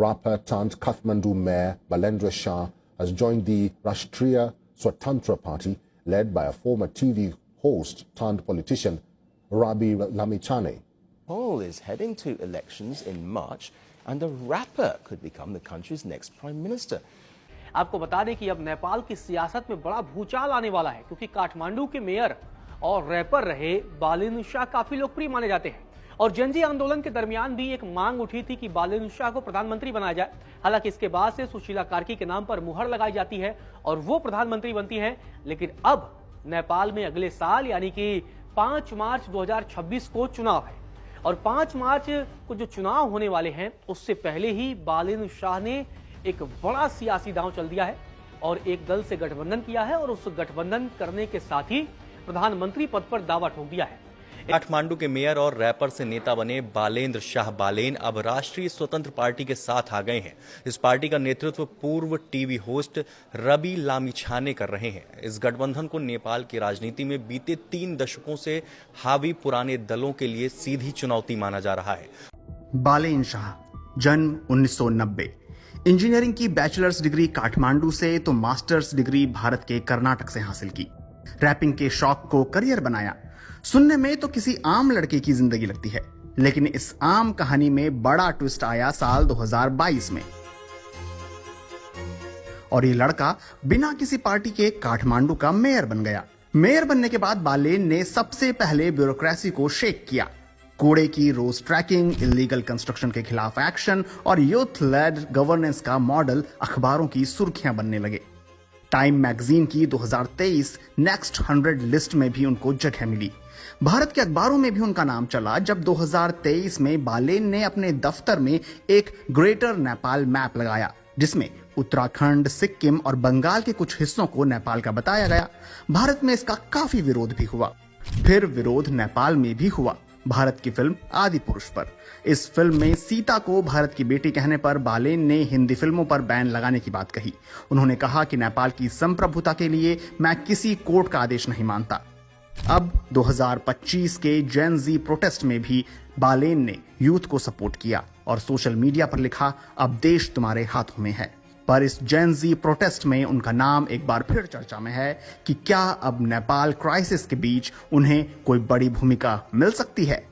rapper turned Kathmandu mayor Balendra Shah has joined the Rashtriya Swatantra Party, led by a former TV host turned politician Rabi Lamichhane. Nepal is heading to elections in March, and a rapper could become the country's next prime minister. आपको बता दें कि अब नेपाल की सियासत में बड़ा भूचाल आने वाला है, क्योंकि काठमांडू के मेयर और रैपर रहे बालेंद्र शाह काफी लोकप्रिय माने जाते हैं और जनजी आंदोलन के दरमियान भी एक मांग उठी थी कि बालेंद्र शाह को प्रधानमंत्री बनाया जाए। हालांकि इसके बाद से सुशीला कार्की के नाम पर मुहर लगाई जाती है और वो प्रधानमंत्री बनती है। लेकिन अब नेपाल में अगले साल यानी कि 5 मार्च 2026 को चुनाव है और 5 मार्च को जो चुनाव होने वाले हैं उससे पहले ही बालेंद्र शाह ने एक बड़ा सियासी दांव चल दिया है और एक दल से गठबंधन किया है और उस गठबंधन करने के साथ ही प्रधानमंत्री पद पर दावा ठोक दिया है। काठमांडू के मेयर और रैपर से नेता बने बालेंद्र शाह बालेन अब राष्ट्रीय स्वतंत्र पार्टी के साथ आ गए हैं। इस पार्टी का नेतृत्व पूर्व टीवी होस्ट रवि लामिछाने कर रहे हैं। इस गठबंधन को नेपाल की राजनीति में बीते 3 दशकों से हावी पुराने दलों के लिए सीधी चुनौती माना जा रहा है। बालेन शाह, जन्म 1990, इंजीनियरिंग की बैचलर्स डिग्री काठमांडू से तो मास्टर्स डिग्री भारत के कर्नाटक से हासिल की। रैपिंग के शौक को करियर बनाया। सुनने में तो किसी आम लड़के की जिंदगी लगती है, लेकिन इस आम कहानी में बड़ा ट्विस्ट आया साल 2022 में और ये लड़का बिना किसी पार्टी के काठमांडू का मेयर बन गया। मेयर बनने के बाद बालेन ने सबसे पहले ब्यूरोक्रेसी को शेक किया। कूड़े की रोज ट्रैकिंग, इलीगल कंस्ट्रक्शन के खिलाफ एक्शन और यूथ लेड गवर्नेंस का मॉडल अखबारों की सुर्खियां बनने लगे। टाइम मैगजीन की 2023 नेक्स्ट 100 लिस्ट में भी उनको जगह मिली। भारत के अखबारों में भी उनका नाम चला जब 2023 में बालेन ने अपने दफ्तर में एक ग्रेटर नेपाल मैप लगाया, जिसमें उत्तराखंड, सिक्किम और बंगाल के कुछ हिस्सों को नेपाल का बताया गया। भारत में इसका काफी विरोध भी हुआ। फिर विरोध नेपाल में भी हुआ भारत की फिल्म आदि पुरुष पर। इस फिल्म में सीता को भारत की बेटी कहने पर बालेन ने हिंदी फिल्मों पर बैन लगाने की बात कही। उन्होंने कहा कि नेपाल की संप्रभुता के लिए मैं किसी कोर्ट का आदेश नहीं मानता। अब 2025 के जेन जी प्रोटेस्ट में भी बालेन ने यूथ को सपोर्ट किया और सोशल मीडिया पर लिखा, अब देश तुम्हारे हाथों में है। पर इस जेन जी प्रोटेस्ट में उनका नाम एक बार फिर चर्चा में है कि क्या अब नेपाल क्राइसिस के बीच उन्हें कोई बड़ी भूमिका मिल सकती है।